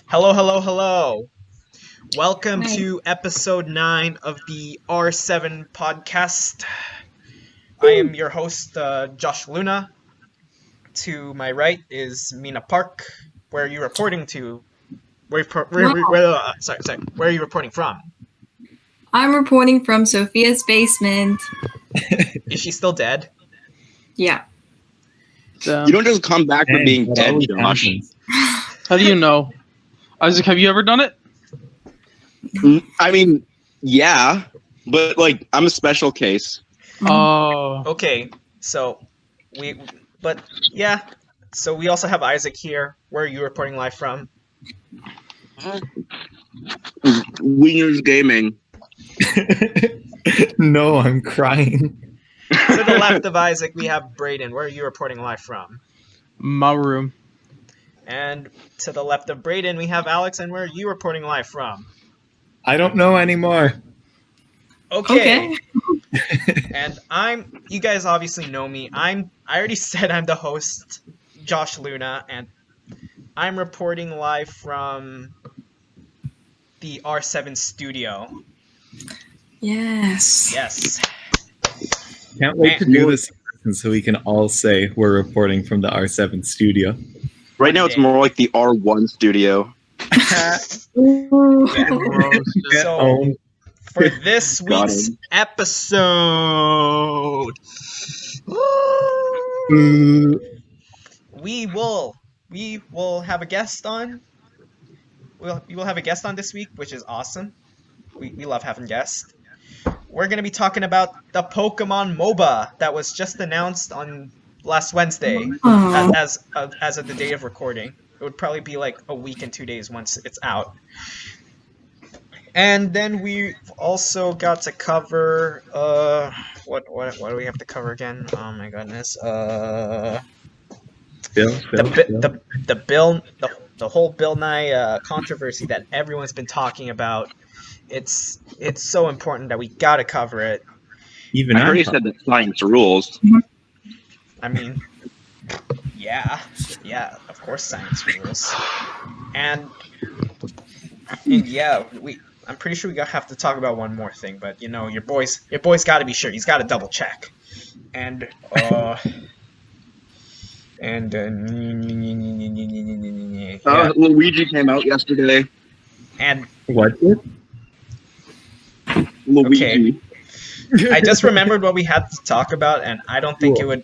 Hello, hello, hello. Welcome Hi. to episode 9 of the R7 podcast. I am your host, Josh Luna. To my right is Mina Park. Where are you reporting to? Where are you reporting from? I'm reporting from Sophia's basement. Is she still dead? Yeah. You don't just come back from being that dead, always Josh. happens. How do you know? Isaac, have you ever done it? I mean, yeah, but like I'm a special case. Oh. Okay, so we, but yeah. So we also have Isaac here. Where are you reporting live from? Wieners Gaming. No, I'm crying. To the left of Isaac, we have Braden. Where are you reporting live from? My room. And to the left of Braden, we have Alex. And where are you reporting live from? I don't know anymore. Okay. And you guys obviously know me. I already said I'm the host, Josh Luna, and I'm reporting live from the R7 studio. Yes. Yes. Can't wait to do this so we can all say we're reporting from the R7 studio. Right now, it's more like the R1 studio. Ooh. So for this Got week's him. episode, we will have a guest on. We will have a guest on this week, which is awesome. We love having guests. We're gonna be talking about the Pokemon MOBA that was just announced on last Wednesday, Aw. as of the date of recording. It would probably be like a week and 2 days once it's out. And then we've also got to cover what do we have to cover again? Oh my goodness. The whole Bill Nye controversy that everyone's been talking about. It's so important that we gotta cover it. Even I already said that science rules. I mean, yeah, of course science rules. And yeah, I'm pretty sure we have to talk about one more thing, but you know, your boy's got to be sure. He's got to double check. And Luigi came out yesterday. and What did? Luigi. I just remembered what we had to talk about, and I don't think it would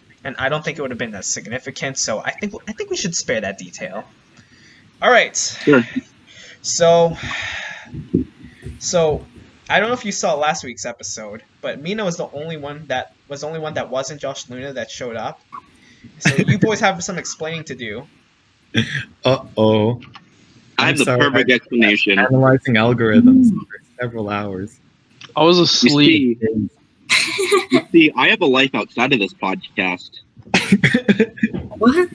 have been as significant. So I think we should spare that detail. All right. Sure. So I don't know if you saw last week's episode, but Mina was the only one that wasn't Josh Luna that showed up. So you boys have some explaining to do. Uh-oh. I have the sorry, perfect explanation. Analyzing algorithms for several hours. I was asleep. You see, I have a life outside of this podcast. What?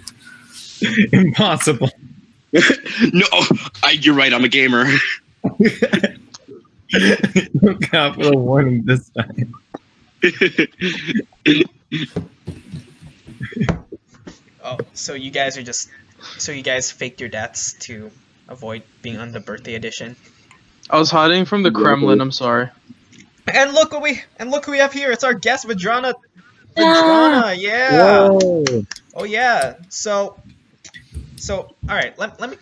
Impossible. No, you're right. I'm a gamer. Look out for the warning this time. Oh, so you guys faked your deaths to avoid being on the birthday edition. I was hiding from the Kremlin. I'm sorry. And look who we have here. It's our guest, Vidrana. Vidrana, yeah. Whoa. Oh yeah. So all right. Let me.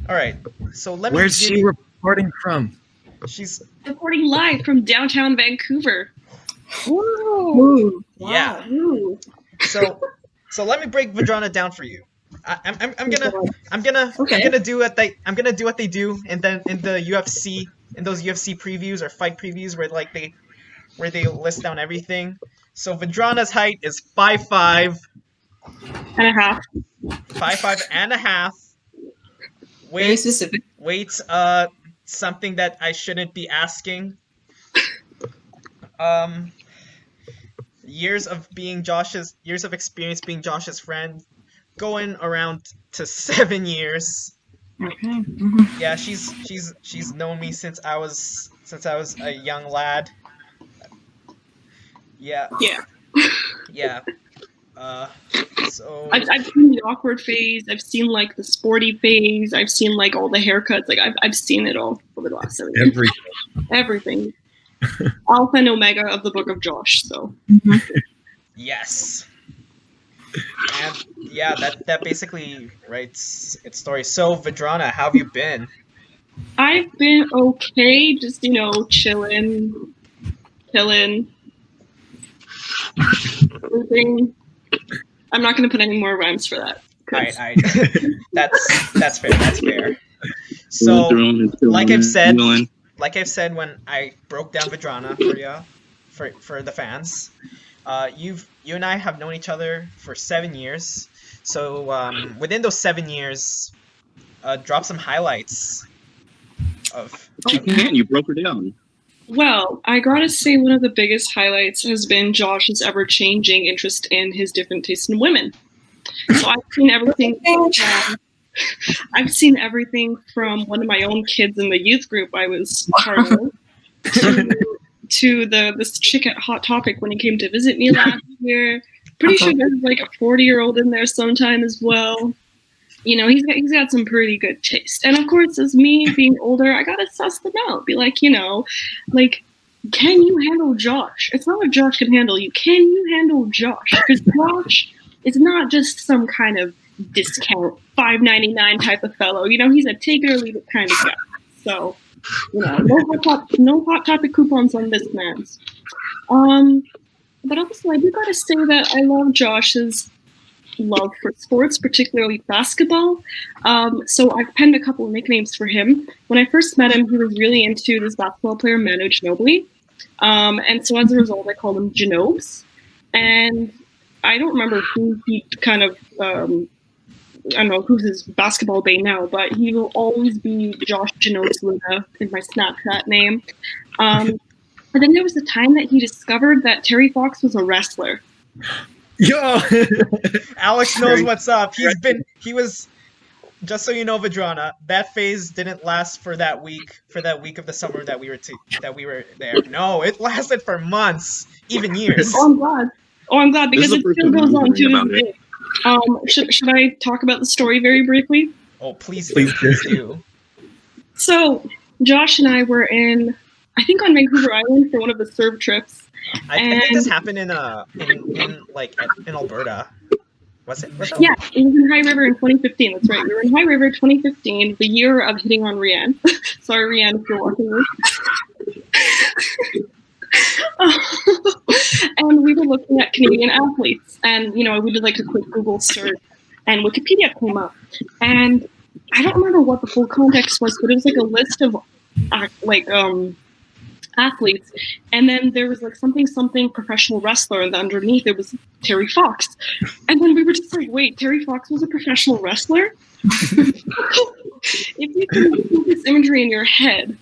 All right. So let me. Where's give she you- reporting from? She's Reporting live from downtown Vancouver. Ooh. yeah. Ooh. So let me break Vidrana down for you. I'm gonna Okay. do what they do, and then in the UFC, in those UFC previews or fight previews where they list down everything. So Vidrana's height is 5'5", And a half. 5'5" and a half. Very specific. Weights something that I shouldn't be asking. Years of experience being Josh's friend, going around to 7 years. Okay. Mhm. Yeah, she's known me since I was a young lad. Yeah. Yeah. Yeah. So I've seen the awkward phase. I've seen like the sporty phase. I've seen like all the haircuts. Like I've seen it all over the last 7 years. Everything. Alpha and Omega of the Book of Josh. So. yes. And yeah, that basically writes its story. So Vidrana, how have you been? I've been okay, just chilling, sleeping. I'm not gonna put any more rhymes for that. I that's fair. That's fair. So, like I've said when I broke down Vidrana for you, for the fans, you and I have known each other for 7 years. So within those 7 years, drop some highlights of. You broke her down. Well, I gotta say one of the biggest highlights has been Josh's ever-changing interest in his different tastes in women. So I've seen everything. I've seen everything from one of my own kids in the youth group I was part of to this chick at Hot Topic when he came to visit me last year. Pretty sure there's like a 40-year-old in there sometime as well. He's got some pretty good taste. And of course, as me being older, I gotta suss them out. Be like, can you handle Josh? It's not what Josh can handle you. Can you handle Josh? Because Josh is not just some kind of discount $5.99 type of fellow. He's a take it or leave it kind of guy. So, no hot topic coupons on this man's. But also, I do gotta say that I love Josh's love for sports, particularly basketball. So I've penned a couple of nicknames for him. When I first met him, he was really into this basketball player, Manu Ginobili. And so as a result, I called him Ginobes. And I don't remember who he kind of, I don't know who's his basketball bay now, but he will always be Josh Ginobes Luna in my Snapchat name. And then there was a time that he discovered that Terry Fox was a wrestler. Yo, Alex knows what's up. He was. Just so you know, Vidrana, that phase didn't last for that week of the summer that we were there. No, it lasted for months, even years. I'm glad because it still goes on to this day. Should I talk about the story very briefly? Oh, please do. So, Josh and I were on Vancouver Island for one of the surf trips. I think this happened in Alberta. Was it? Yeah, it was in High River in 2015. That's right. We were in High River 2015, the year of hitting on Rianne. Sorry, Rianne, if you're watching this. And we were looking at Canadian athletes, and we did like a quick Google search, and Wikipedia came up, and I don't remember what the full context was, but it was like a list of athletes, and then there was like something professional wrestler, and underneath it was Terry Fox, and then we were just like, wait, Terry Fox was a professional wrestler? If you can keep this imagery in your head,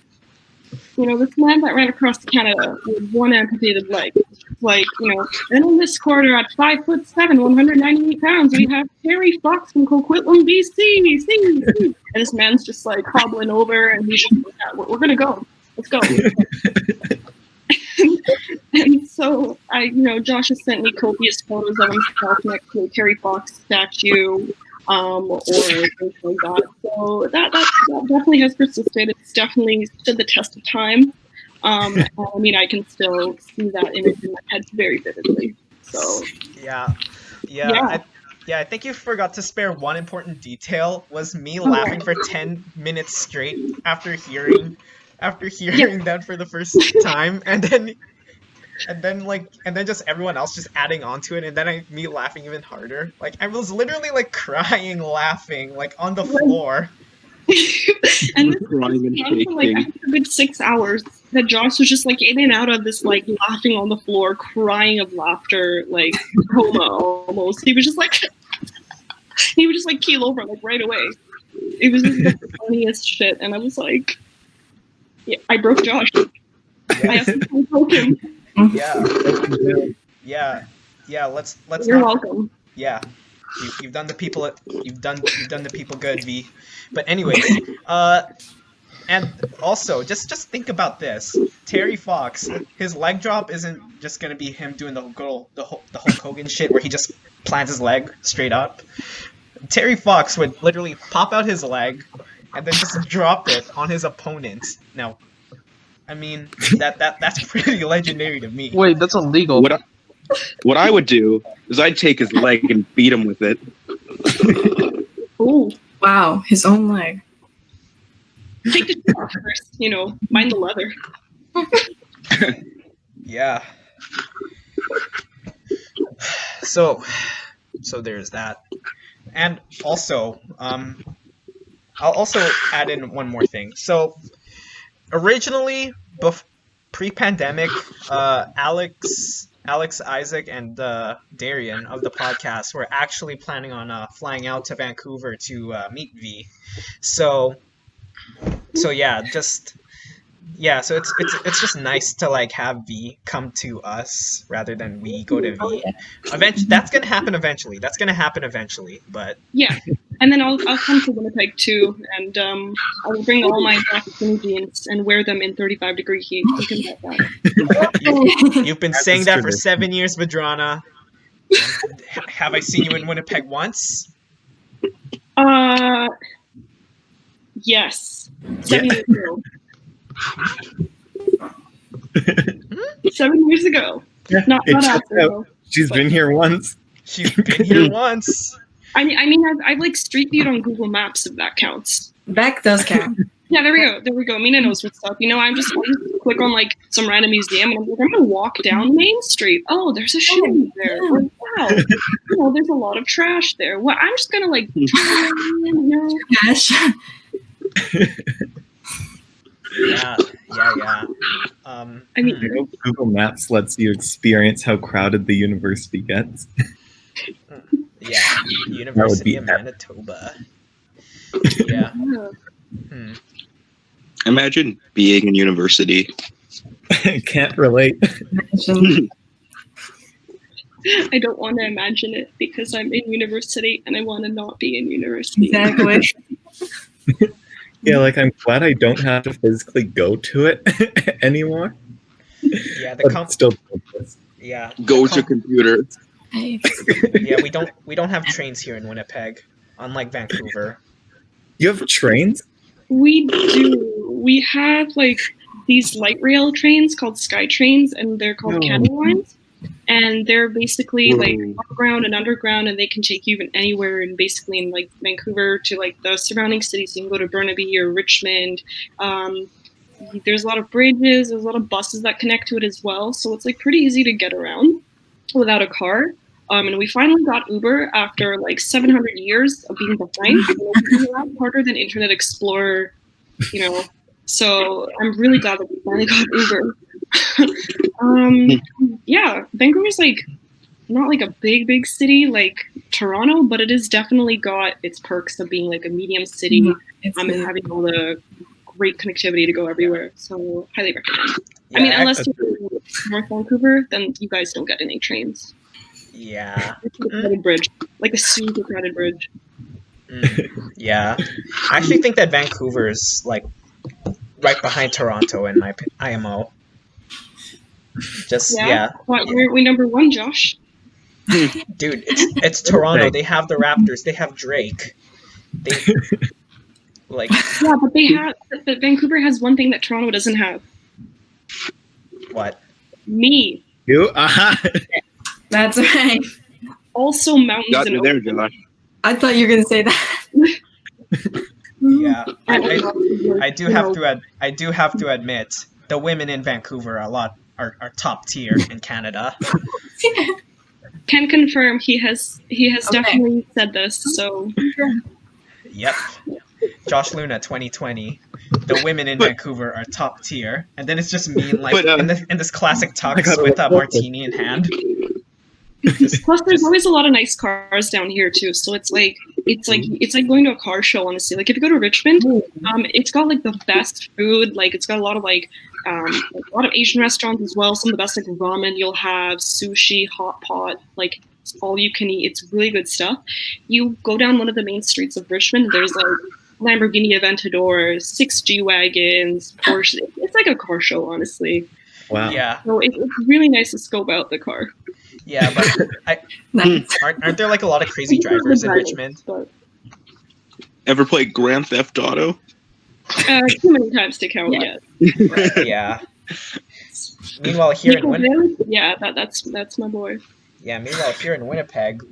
this man that ran across Canada with one amputated leg, and in this quarter at 5'7", 198 pounds, we have Terry Fox from Coquitlam, BC. And this man's just like hobbling over, and he's just like, yeah, we're gonna go. Let's go. And so Josh has sent me copious photos of himself next to a Terry Fox statue, or things like that. So that definitely has persisted. It's definitely stood the test of time. I can still see that image in my head very vividly. So yeah. I think you forgot to spare one important detail. Was me laughing for 10 minutes straight after hearing that for the first time, and then just everyone else just adding on to it, and then me laughing even harder. Like I was literally like crying, laughing, like on the floor. And crying and shaking. For like a good 6 hours that Josh was just like in and out of this like laughing on the floor, crying of laughter, like coma almost. He would just like keel over like right away. It was just the funniest shit, and I was like, yeah, I broke Josh. Yeah. I broke him. Yeah. Let's. You're welcome. Yeah, you've done the people good, V. But anyways, And also, just think about this. Terry Fox, his leg drop isn't just gonna be him doing the Hulk Hogan shit where he just plants his leg straight up. Terry Fox would literally pop out his leg and then just drop it on his opponent. Now, I mean that's pretty legendary to me. Wait, that's illegal. What I would do is I'd take his leg and beat him with it. Oh, wow. His own leg. Take the shit off first, mind the leather. Yeah. So there's that. And also, I'll also add in one more thing. So originally, pre-pandemic, Alex, Isaac, and Darian of the podcast were actually planning on flying out to Vancouver to meet V. So yeah, so it's just nice to like have V come to us rather than we go to V. Eventually, that's gonna happen eventually. But Yeah, and then I'll come to Winnipeg too, and I will bring all my black skinny jeans and wear them in 35-degree heat. You can bet that. you've been saying that for 7 years, Madrana. Have I seen you in Winnipeg once? Yes. 7 years ago. 7 years ago. Not after. Though. She's been here once. She's been here once. I mean, I've like street viewed on Google Maps if that counts. That does count. Yeah, there we go. Mina knows what's up. I just click on like some random museum and I'm like, I'm gonna walk down Main Street. Oh, there's a shooting there. Oh, wow. There's a lot of trash there. Well, I'm just gonna like Trash. Yeah. I mean, I hope Google Maps lets you experience how crowded the university gets. Yeah, University of Manitoba. Yeah. Imagine being in university. I can't relate. I don't want to imagine it because I'm in university and I want to not be in university. Exactly. Yeah, like I'm glad I don't have to physically go to it anymore. Yeah, still. Yeah. Go to computer. Yeah, we don't have trains here in Winnipeg, unlike Vancouver. You have trains? We do. We have like these light rail trains called Sky Trains, and they're called Canada Lines. And they're basically like underground and underground, and they can take you even anywhere. And basically, in like Vancouver to like the surrounding cities, you can go to Burnaby or Richmond. There's a lot of bridges. There's a lot of buses that connect to it as well. So it's like pretty easy to get around without a car. And we finally got Uber after like 700 years of being behind. It's a lot harder than Internet Explorer, So I'm really glad that we finally got Uber. Yeah, Vancouver's like not like a big city like Toronto, but it has definitely got its perks of being like a medium city and having all the great connectivity to go everywhere. So highly recommend. Yeah, I mean, unless you're in North Vancouver, then you guys don't get any trains. Yeah. It's a crowded bridge, like a super crowded bridge. Yeah. I actually think that Vancouver is like right behind Toronto in my IMO. Just yeah. Why aren't we number one, Josh? Dude, it's Toronto. They have the Raptors. They have Drake. They like yeah, but Vancouver has one thing that Toronto doesn't have. What? Me. You? That's right. Also mountains Got and you there, Josh. I thought you were gonna say that. Yeah, I do have to admit the women in Vancouver are top tier in Canada. Can confirm he has definitely said this. So Yep. Josh Luna 2020. The women in Vancouver are top tier, and then it's just me in this classic tux with a martini in hand. Plus, there's always a lot of nice cars down here too. So it's like going to a car show. Honestly, like if you go to Richmond, it's got like the best food. Like it's got a lot of a lot of Asian restaurants as well. Some of the best like ramen you'll have, sushi, hot pot, like all you can eat. It's really good stuff. You go down one of the main streets of Richmond. There's like Lamborghini Aventadors, 6 G-Wagons, Porsche. It's like a car show, honestly. Wow. Yeah, So it's really nice to scope out the car. yeah, but Nice. aren't there like a lot of crazy drivers in Richmond? But, Ever played Grand Theft Auto? too many times to count Yeah. yet. Yeah. Meanwhile, here in Winnipeg, Yeah, that's my boy. meanwhile here in Winnipeg,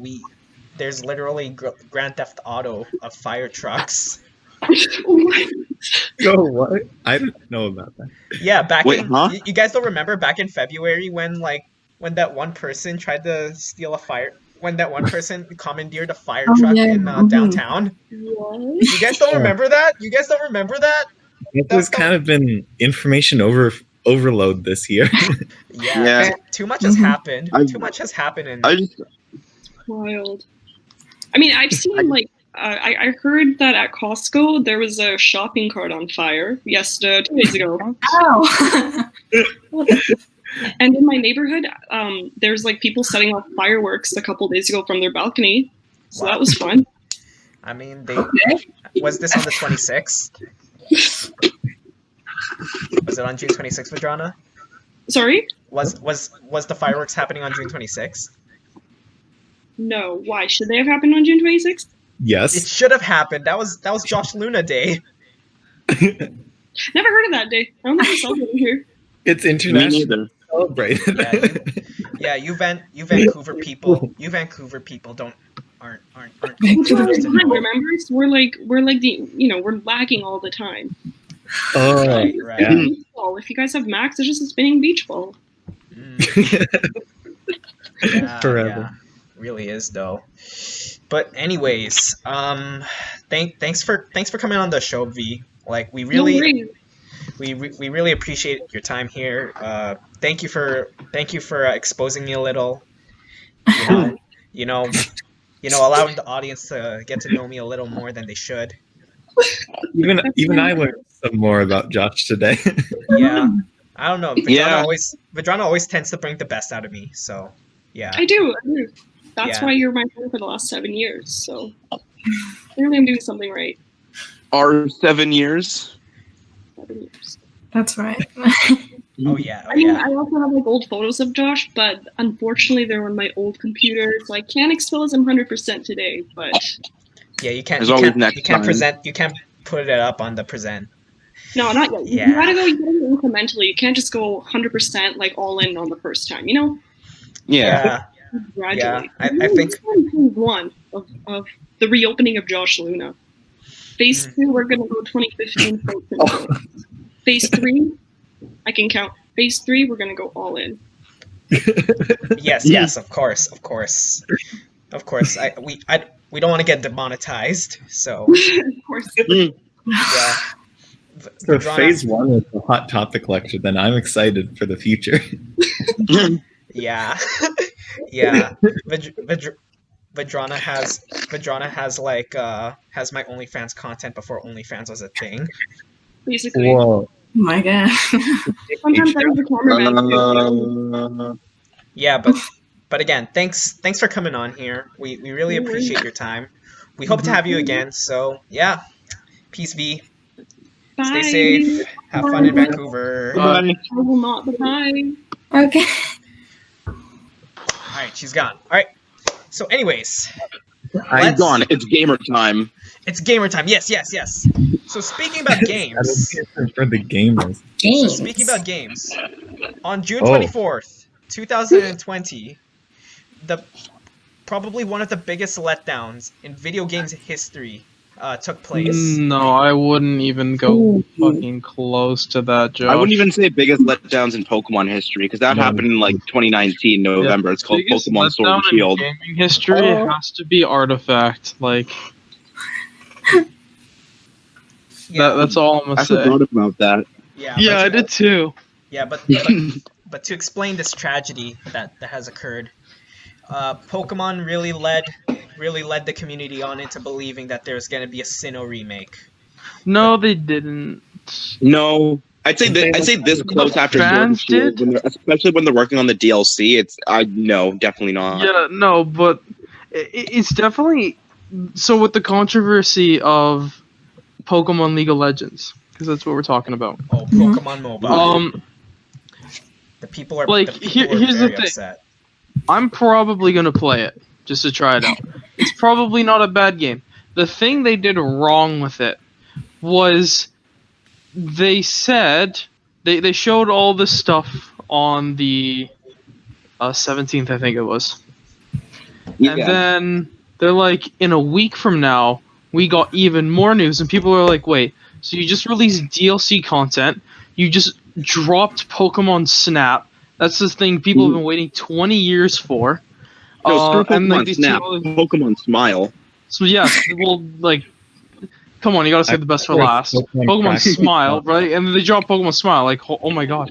there's literally Grand Theft Auto of fire trucks. Yo, what? I didn't know about that. Yeah, Wait, huh? you guys don't remember back in February when that one person tried to steal when that one person commandeered a fire Oh, truck yeah. in Mhm. downtown? What? You guys don't remember that? You guys don't remember that? There's kind of been information overload this year. Yeah. Too much has Mhm. happened. Too much has happened in Wild. I mean, I've seen like I heard that at Costco there was a shopping cart on fire 2 days ago, Ow. and in my neighborhood, there's like people setting off fireworks a couple days ago from their balcony, so that was fun. I mean, Okay. was this on the 26th? Was it on June 26th, Vadrana? Sorry? Was the fireworks happening on June 26th? No. Why should they have happened on June 26th? It Yes. should have happened. That was Josh Luna Day. Never heard of that day. I don't think I saw it here. It's Me international neither. celebrated. Yeah, you Vancouver people aren't Remember, we're like the we're lagging all the time. Oh, right. yeah. Beach ball. If you guys have Max, it's just a spinning beach ball. Yeah, Forever. yeah, really is though. But anyways, thanks for coming on the show, V. Like we No really worries. we really appreciate your time here. Thank you for exposing me a little. You know, allowing the audience to get to know me a little more than they should. Even I learned some more about Josh today. Yeah, I don't know. Yeah. Vadrana always tends to bring the best out of me. So, yeah. I do. That's Yeah. why you're my friend for the last 7 years. So clearly, I'm doing something right. Our 7 years. 7 years. That's right. Oh yeah. Oh I mean, yeah. I also have like old photos of Josh, but unfortunately, they're on my old computer, so I can't expose them 100% today. But Yeah, you can't. There's You always can't, next you can't time. present. You can't put it up on the present. no, not yet. Yeah. You gotta go incrementally. You can't just go 100% like all in on the first time. Yeah. Yeah. Gradually. I think- This is phase one of the reopening of Josh Luna. Phase 2, we're gonna go 2015. Phase 3, I can count. Phase 3, we're gonna go all in. Yes. Of course. We don't want to get demonetized. So Of course. yeah. So Vadrana- phase 1 is the hot topic lecture. Then I'm excited for the future. Yeah. Yeah. Vadrana has my OnlyFans content before OnlyFans was a thing. Basically. Whoa. Oh my god. Sometimes I was the cameraman too. Yeah, but again, thanks for coming on here. We really No worries. appreciate your time. We hope to have you again. So yeah, peace, V. Bye. Stay safe. Have fun in Vancouver. All I will not. Bye. Okay. right, she's gone. All right. So, anyways, I'm gone. It's gamer time. it's gamer time. Yes. So speaking about games. For the gamers. So Games. speaking about games, on June Oh. 24th, 2020, probably one of the biggest letdowns in video games history took place. No, I wouldn't even go fucking close to that, Josh. I wouldn't even say biggest letdowns in Pokemon history because that No. happened in like 2019 November. It's called Biggest Pokemon Sword and letdown in Shield. gaming history Oh. has to be Artifact. Like Yeah, that's all I'm gonna I say. forgot about that. yeah, Yeah, but, I did too. Yeah, but to explain this tragedy that has occurred, Pokemon really led the community on into believing that there's going to be a Sinnoh remake. No, they didn't. No, I'd say this close after Sword and Fans Shield, did? especially when they're working on the DLC. No, definitely not. Yeah, no, but it's definitely so with the controversy of Pokemon League of Legends, because that's what we're talking about. Oh, Pokemon MOBA. The people are like, here's the very thing. upset. I'm probably gonna play it just to try it out. It's probably not a bad game. The thing they did wrong with it was they said they showed all this stuff on the 17th, I think it was. Yeah. And then they're like, in a week from now, we got even more news, and people are like, wait, so you just released DLC content, you just dropped Pokemon Snap, that's the thing people have been waiting 20 years for. No, screw and like Pokemon these Snap. two other- Pokemon Smile. So yeah, well, like, come on, you gotta say the best for last. Pokemon Smile, right? And then they drop Pokemon Smile, like, oh my god,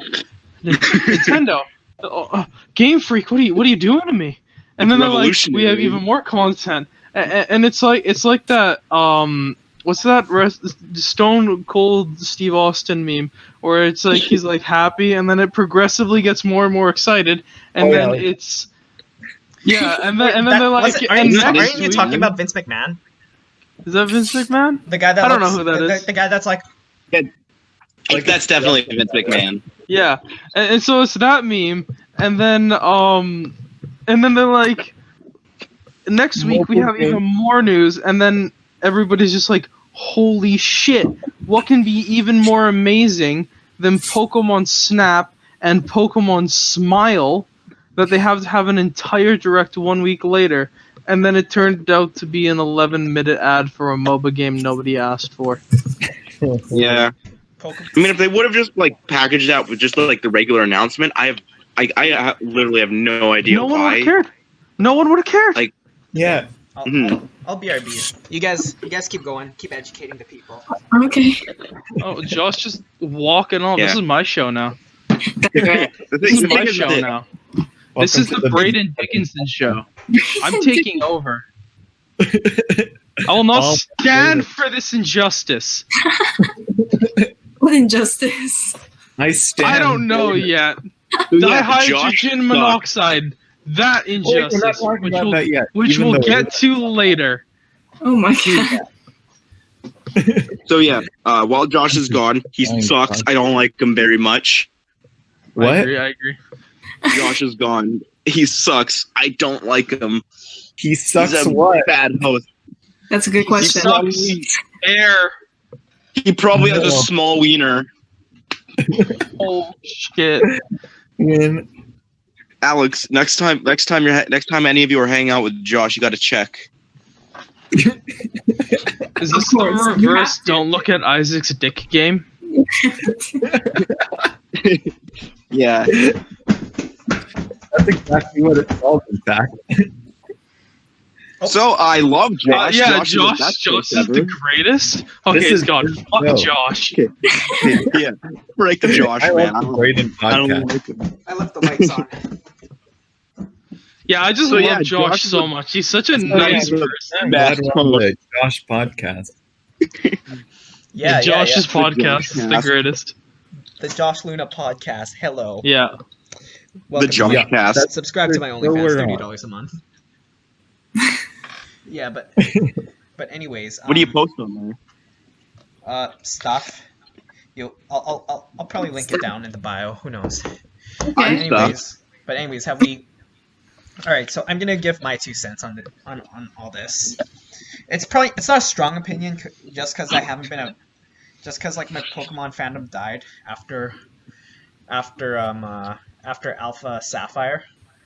Nintendo, Game Freak, what are you doing to me? And then they're like, we have even more content, and it's like that. What's that Stone Cold Steve Austin meme where it's like he's like happy, and then it progressively gets more and more excited, and then it's. Yeah, and then they're like, aren't you talking about Vince McMahon? Is that Vince McMahon? The guy that I don't know who that is. The guy that's like, That's definitely Vince McMahon. Yeah, and so it's that meme, and then they're like, next week we have even more news, and then everybody's just like, holy shit, what can be even more amazing than Pokemon Snap and Pokemon Smile that they have to have an entire direct 1 week later, and then it turned out to be an 11-minute ad for a MOBA game nobody asked for. Yeah. I mean, if they would have just like packaged out with just like the regular announcement, I literally have no idea No one why. would have cared. No one would have cared. Like, Yeah. I'll BRB. You guys keep going. Keep educating the people. Okay. Oh, Josh just walking on. Yeah. This is my show now. the This is thing my is show that- now. This is the Braden Dickinson show. I'm taking over. I will not All stand for this injustice. What injustice? I stand. I don't know yet. Yeah, Josh Dihydrogen sucks. monoxide. That Wait, we're not injustice, talking which about we'll, that yet, which even we'll though get to later. Oh my god. So yeah, while Josh is gone, he Fine, sucks. fine. I don't like him very much. I What? agree. Josh is gone. He sucks. I don't like him. He sucks. He's a What? bad host. That's a good question. sucks. Air. He probably has a No. small wiener. Oh shit. When Alex, next time any of you are hanging out with Josh, you got to check. Is this Of course, the you reverse have to. don't look at Isaac's dick game? Yeah. that's exactly what it's called, in fact. So I love Josh. Yeah, Josh Josh is the greatest. Okay, This is God, good fuck show. Josh. Yeah, break the Josh, I man. love the Braden I don't podcast. like him. I left the lights on. Yeah, I just So, love yeah, Josh Josh so is- much. He's such a yeah, nice the- person. I'm Best glad we're on the Josh podcast. Yeah, Josh's yeah. podcast is the Josh. greatest. The Josh Luna podcast. Hello. Yeah. Welcome The Josh to Yeah, cast. that's- Subscribe to my That's where OnlyFans, we're on. $30 a month. Yeah, but anyways, What do you post on there? stuff. I'll probably link it down in the bio. Who knows? Okay. Anyways, have we? All right, so I'm gonna give my 2 cents on all this. It's not a strong opinion, just because I haven't been just because like my Pokemon fandom died after Alpha Sapphire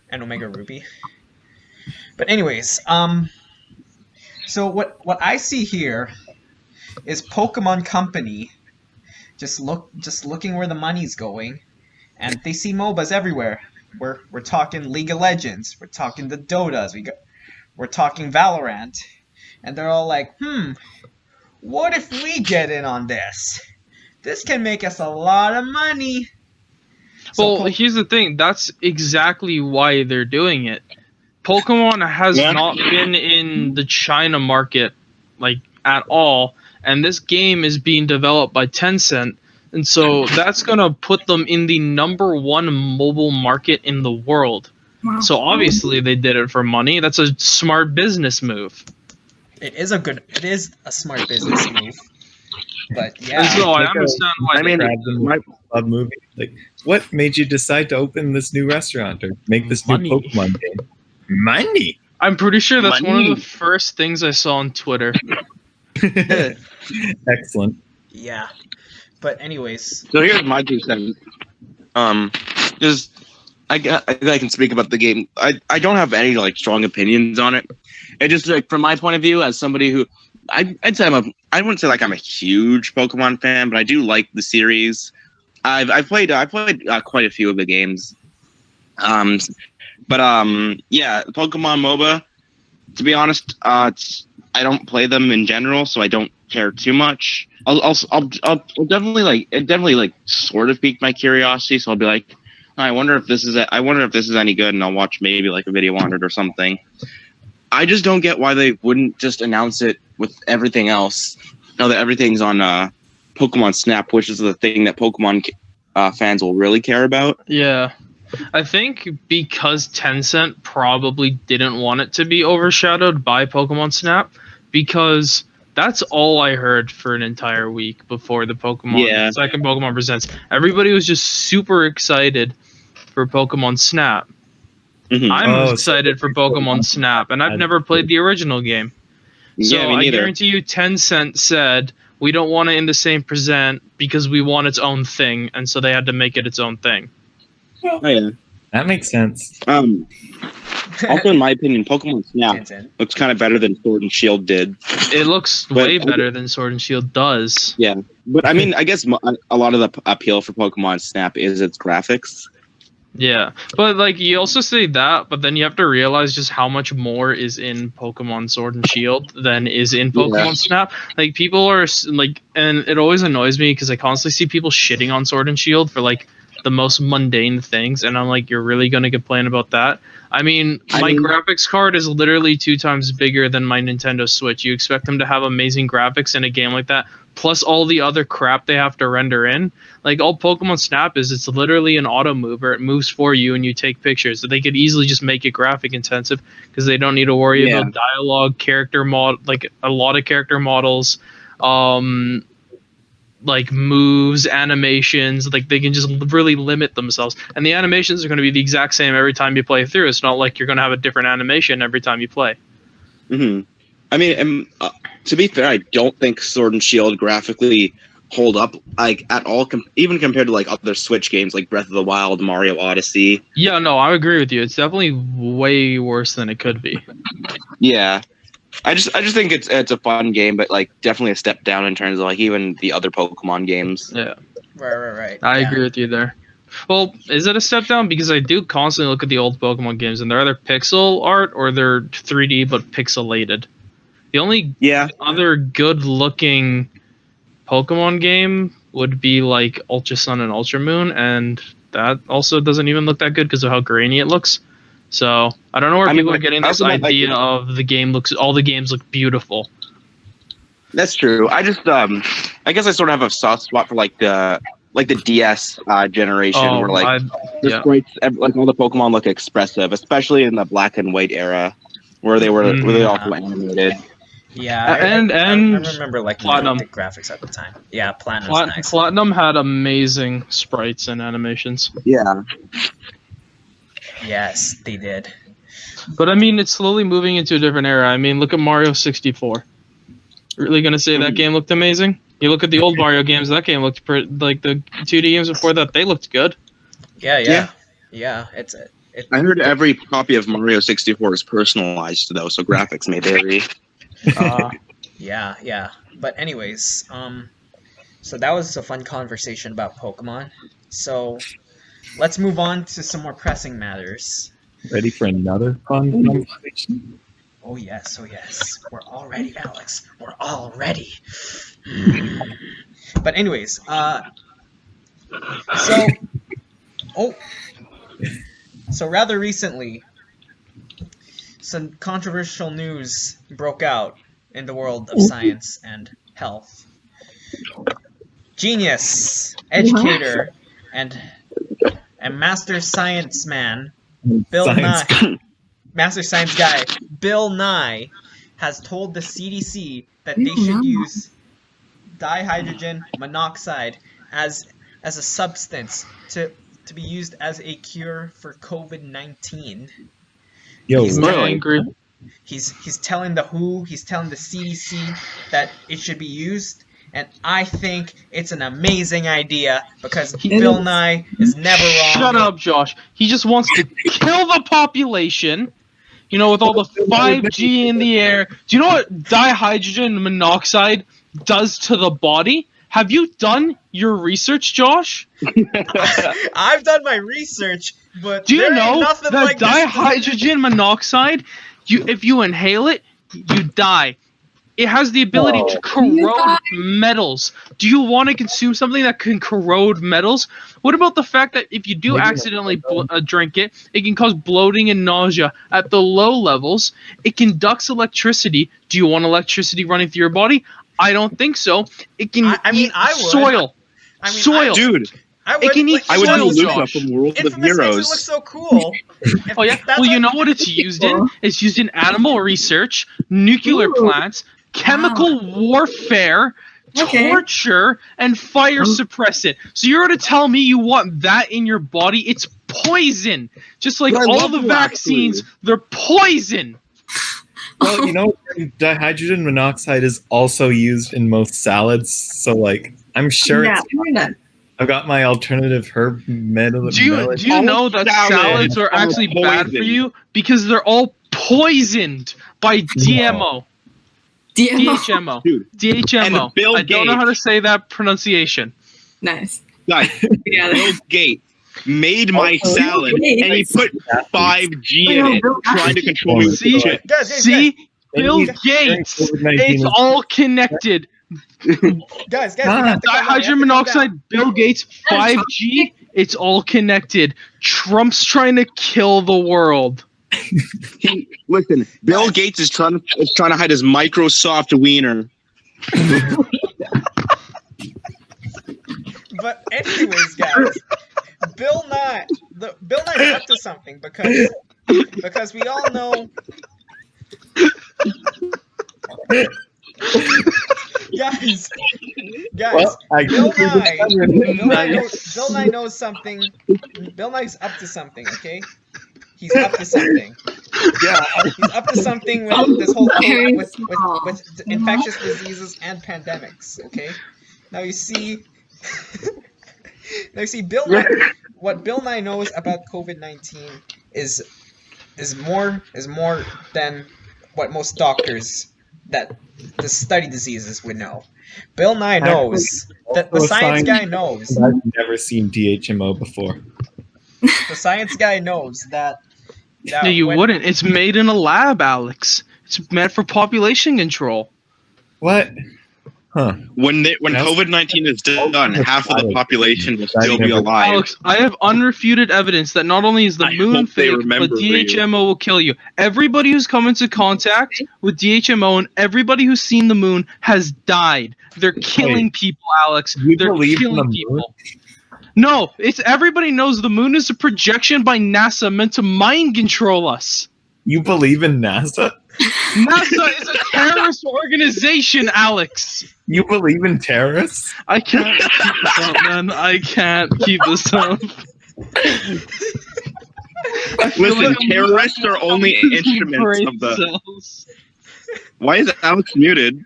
and Omega Ruby. But anyways, so what I see here is Pokemon Company just looking where the money's going, and they see MOBAs everywhere. We're talking League of Legends, we're talking the Dotas, we're talking Valorant, and they're all like, what if we get in on this? This can make us a lot of money. So Well, here's the thing. That's exactly why they're doing it. Pokemon has Yeah. not been in the China market like at all, and this game is being developed by Tencent, and so that's gonna put them in the #1 mobile market in the world. Wow. So obviously they did it for money. That's a smart business move. It is a smart business move. But And yeah, so I Like a- understand why. I mean, Crabs in the my, Club movie. Like, what made you decide to open this new restaurant or make this Money. new Pokemon game? Money. I'm pretty sure that's one of Money. the first things I saw on Twitter. Excellent. yeah. But anyways, so here's my 2 cents. Just I can speak about the game. I don't have any like strong opinions on it. It just like from my point of view as somebody who I'd say I wouldn't say like I'm a huge Pokemon fan, but I do like the series. I've played quite a few of the games. Yeah, Pokemon MOBA. To be honest, I don't play them in general, so I don't care too much. I'll definitely like sort of pique my curiosity. So I'll be like, I wonder if this is any good, and I'll watch maybe like a video on it or something. I just don't get why they wouldn't just announce it with everything else. Now that everything's on Pokemon Snap, which is the thing that Pokemon fans will really care about. Yeah. I think because Tencent probably didn't want it to be overshadowed by Pokemon Snap, because that's all I heard for an entire week before the second Pokemon Presents. Everybody was just super excited for Pokemon Snap. Mm-hmm. I'm excited for Pokemon Snap, and I've never played the original game. So Yeah, me I neither. guarantee you Tencent said, we don't want it in the same present because we want its own thing, and so they had to make it its own thing. Oh yeah. That makes sense. Also, in my opinion, Pokemon Snap Tencent. looks kind of better than Sword and Shield did. It looks way better than Sword and Shield does. Yeah, but I mean, I guess a lot of the appeal for Pokemon Snap is its graphics. Yeah, but like you also say that, but then you have to realize just how much more is in Pokemon Sword and Shield than is in Pokemon Snap. Like people are like, and it always annoys me because I constantly see people shitting on Sword and Shield for like the most mundane things, and I'm like, you're really gonna complain about that? I mean, my graphics card is literally 2 times bigger than my Nintendo Switch. You expect them to have amazing graphics in a game like that, plus all the other crap they have to render in? Like, all Pokemon Snap is, it's literally an auto mover. It moves for you and you take pictures. So they could easily just make it graphic intensive because they don't need to worry about dialogue, like a lot of character models, like moves, animations. Like they can just really limit themselves, and the animations are going to be the exact same every time you play through. It's not like you're going to have a different animation every time you play. Mm-hmm. I mean, to be fair, I don't think Sword and Shield graphically hold up like at all, even compared to like other Switch games like Breath of the Wild, Mario Odyssey. Yeah, no, I agree with you. It's definitely way worse than it could be. Yeah. I just think it's a fun game, but like definitely a step down in terms of like even the other Pokemon games. Yeah. Right. I agree with you there. Well, is it a step down? Because I do constantly look at the old Pokemon games, and they're either pixel art or they're 3D but pixelated. The only other good-looking Pokemon game would be like Ultra Sun and Ultra Moon, and that also doesn't even look that good because of how grainy it looks. So I don't know where people are getting this idea of all the games look beautiful. That's true. I just I guess I sort of have a soft spot for like the DS generation where like the sprites, like all the Pokemon look expressive, especially in the black and white era where they were really awful animated. Yeah, I remember like Platinum. the graphics at the time. Yeah, Platinum was nice. Platinum had amazing sprites and animations. Yeah. Yes, they did. But I mean, it's slowly moving into a different era. I mean, look at Mario 64. Really gonna say that game looked amazing? You look at the old Mario games, that game looked like the 2D games before that, they looked good. Yeah. I heard every copy of Mario 64 is personalized though, so graphics may vary. Yeah. But anyways, so that was a fun conversation about Pokemon. So let's move on to some more pressing matters. Ready for another fun conversation? Oh yes. We're all ready, Alex. We're all ready. But anyways, so rather recently, some controversial news broke out in the world of science and health. Genius, educator, and master science man, master science guy, Bill Nye, has told the CDC that they should use dihydrogen monoxide as a substance to be used as a cure for COVID-19. Yo, He's I'm Really? angry. He's telling the WHO, he's telling the CDC that it should be used, and I think it's an amazing idea because Bill Nye is never wrong. Shut up, Josh. He just wants to kill the population. You know, with all the 5G in the air. Do you know what dihydrogen monoxide does to the body? Have you done your research, Josh? I've done my research, but Do you there ain't know nothing that like this. dihydrogen monoxide, if you inhale it, you die. It has the ability to corrode metals. Do you want to consume something that can corrode metals? What about the fact that if you do accidentally drink it, it can cause bloating and nausea at the low levels? It conducts electricity. Do you want electricity running through your body? I don't think so. It can I mean, eat I would. soil. I mean, Soil. Dude, I would, It can eat like, I would do soil, Luca Josh. from World of Infamous makes it look Heroes. so cool. If Oh yeah. that's Well, you know what it's used in? It's used in animal research, nuclear plants, chemical warfare, torture, and fire suppressant. So you're going to tell me you want that in your body? It's poison. Just like But I all love the the vaccines, vaccine. they're poison. well, you know, dihydrogen monoxide is also used in most salads. So, like, I'm sure I've got my alternative herb metal. Do you know that salads are actually bad for poison. you because they're all poisoned by DMO. DHMO. Dude, DHMO. and Bill I don't know how to say that pronunciation. Nice. guys, Yeah. Bill Gates made my salad, and he put 5G in it, trying to control me with See? shit. Guys, See? Bill Gates. It's all connected. guys, we have to calm down, we have to Dihydrogen calm down. monoxide, Bill Gates, 5G. It's all connected. Trump's trying to kill the world. Listen, Bill Gates is trying to hide his Microsoft wiener. But anyways, guys, Bill Nye is up to something because we all know. guys, Well, I Bill Nye. Nye knows something. Bill Nye's up to something. Okay, he's up to something. Yeah, He's up to something with this whole with infectious diseases and pandemics. Okay, now you see, Bill Nye, what Bill Nye knows about COVID-19 is more than what most doctors that study diseases would know. Bill Nye knows that the science guy knows. I've never seen DHMO before. The science guy knows that. No, you wouldn't. It's made in a lab, Alex. It's meant for population control. What? Huh. When COVID-19 is done, half of the population will still be alive. Alex, I have unrefuted evidence that not only is the I moon hope they fake, remember but DHMO will kill you. Everybody who's come into contact with DHMO and everybody who's seen the moon has died. They're killing people, Alex. You They're believe in killing the moon? people. No, it's everybody knows the moon is a projection by NASA meant to mind control us. You believe in NASA? NASA is a terrorist organization, Alex. You believe in terrorists? I can't keep this up, man. I can't keep this up. Listen, terrorists are only instruments of the. Why is Alex muted?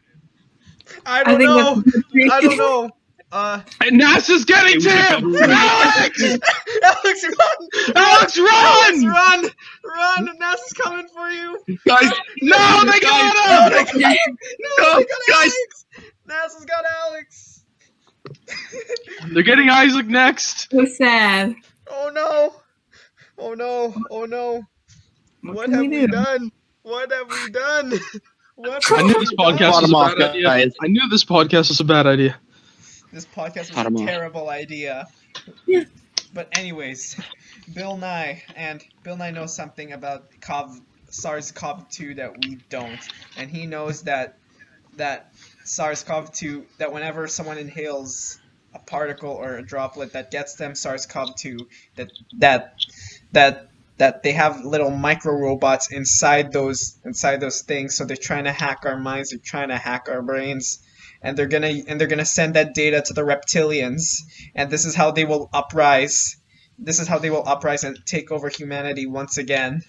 I don't know. I don't know. And NASA's getting to him! Alex! Alex, run! Alex, run! Alex, run! NASA's coming for you! Guys, No, they got him! no, guys! NASA's got Alex! They're getting Isaac next. So sad. Oh no! Oh no! Oh no! What have we done? What have we done? What I have knew we this done? podcast was a Bottom bad off, idea. guys. I knew this podcast was a bad idea. This podcast Bottom was a off. terrible idea. Yeah. But anyways, Bill Nye knows something about SARS-CoV-2 that we don't, and he knows that SARS-CoV-2, that whenever someone inhales a particle or a droplet that gets them SARS-CoV-2, that they have little micro robots inside those things, so they're trying to hack our minds, they're trying to hack our brains, and they're gonna send that data to the reptilians, and this is how they will uprise. This is how they will uprise and take over humanity once again.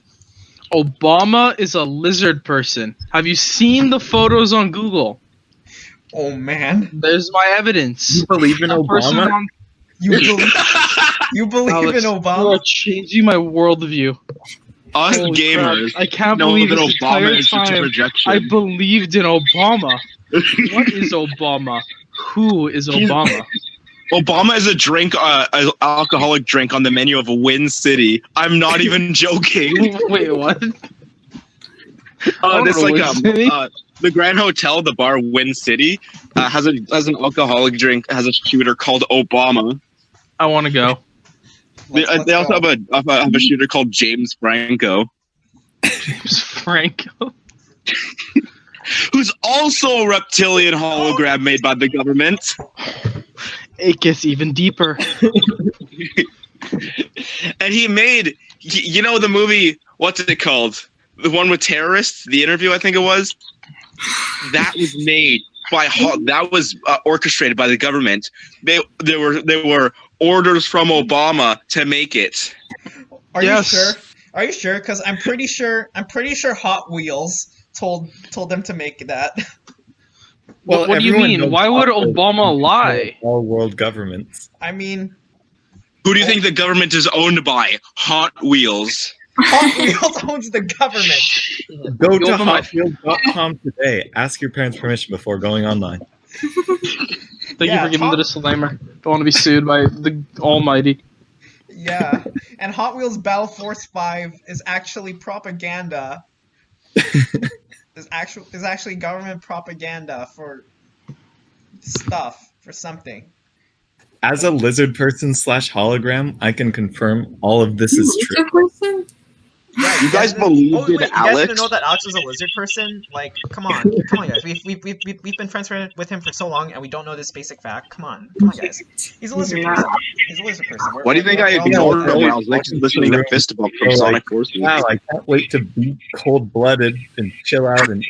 Obama is a lizard person. Have you seen the photos on Google? Oh man, There's my evidence. You believe in Obama? You believe Alex, in you Obama? are changing my worldview. Us Holy gamers crap. I can't know believe that this Obama entire is just a time projection. I believed in Obama. What is Obama? Who is Obama? Obama is a drink, an alcoholic drink on the menu of a Win City. I'm not even joking. Wait, what? This like Win City? the Grand Hotel, the bar Win City, has an alcoholic drink, has a shooter called Obama. I want to go. Let's They also go. have a shooter called James Franco, James Franco. who's also a reptilian hologram made by the government. It gets even deeper. And he made, you know, the movie, what's it called? The one with terrorists, The Interview, I think it was. That was made by, that was orchestrated by the government. There were orders from Obama to make it. Are Yes. you sure? Are you sure? Because I'm pretty sure Hot Wheels told them to make that. Well, what do you everyone mean? knows Why would Obama Obama lie? All world governments. I mean, Who do you think the government is owned by? Hot Wheels. Hot Wheels owns the government. Go You to open my- hotwheels.com today. Ask your parents' permission before going online. Thank you Yeah, for giving the Tom- disclaimer. Don't want to be sued by the Almighty. Yeah, and Hot Wheels Battle Force 5 is actually propaganda. is actually government propaganda for stuff, for something. As a lizard person / hologram, I can confirm all of this is true. Person? Yeah, You guys didn't- believed in wait, you guys Alex? didn't know that Alex was a lizard person? Like, come on, guys. We've been friends with him for so long, and we don't know this basic fact. Come on, guys. He's a lizard person. He's a lizard person. Why do you think I We're all- ignored him when I was listening to Fist Bump from Sonic Forces? Wow, I can't wait to be cold-blooded and chill out and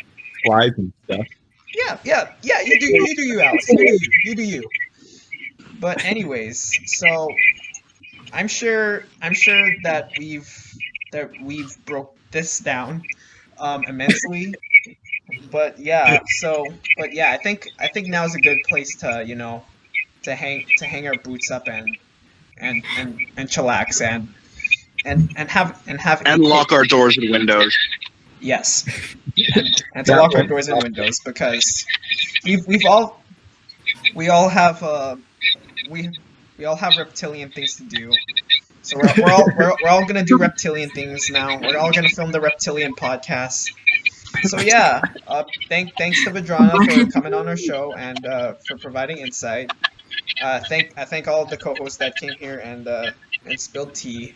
flies and stuff. Yeah. You do you, Alex. You do you. But anyways, so I'm sure that we've broke this down immensely. But yeah, I think now's a good place to, you know, to hang our boots up and chillax and have Lock our doors and windows. Yes. And to lock our doors and windows, because we all have reptilian things to do. So we're all gonna do reptilian things now. We're all gonna film the reptilian podcast. So yeah, thanks to Vadrana for coming on our show and for providing insight. I thank all of the co-hosts that came here and spilled tea.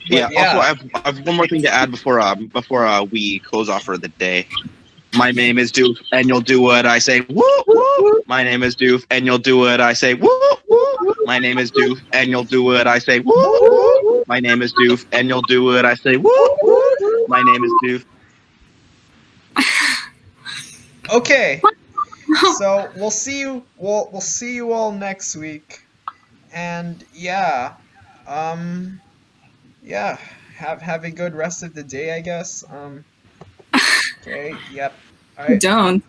But Also, I have one more thing to add before we close off for the day. My name is Doof, and you'll do what I say. Woo woo. My name is Doof, and you'll do what I say. Woo woo. My name is Doof, and you'll do what I say. Woo woo. My name is Doof, and you'll do what I say. Woo woo. My name is Doof. Okay. So we'll see you. We'll see you all next week, and yeah, have a good rest of the day, I guess. Okay. Yep. All right. Don't.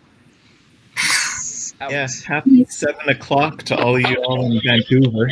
Out. Yeah, happy 7 o'clock to all you all in Vancouver.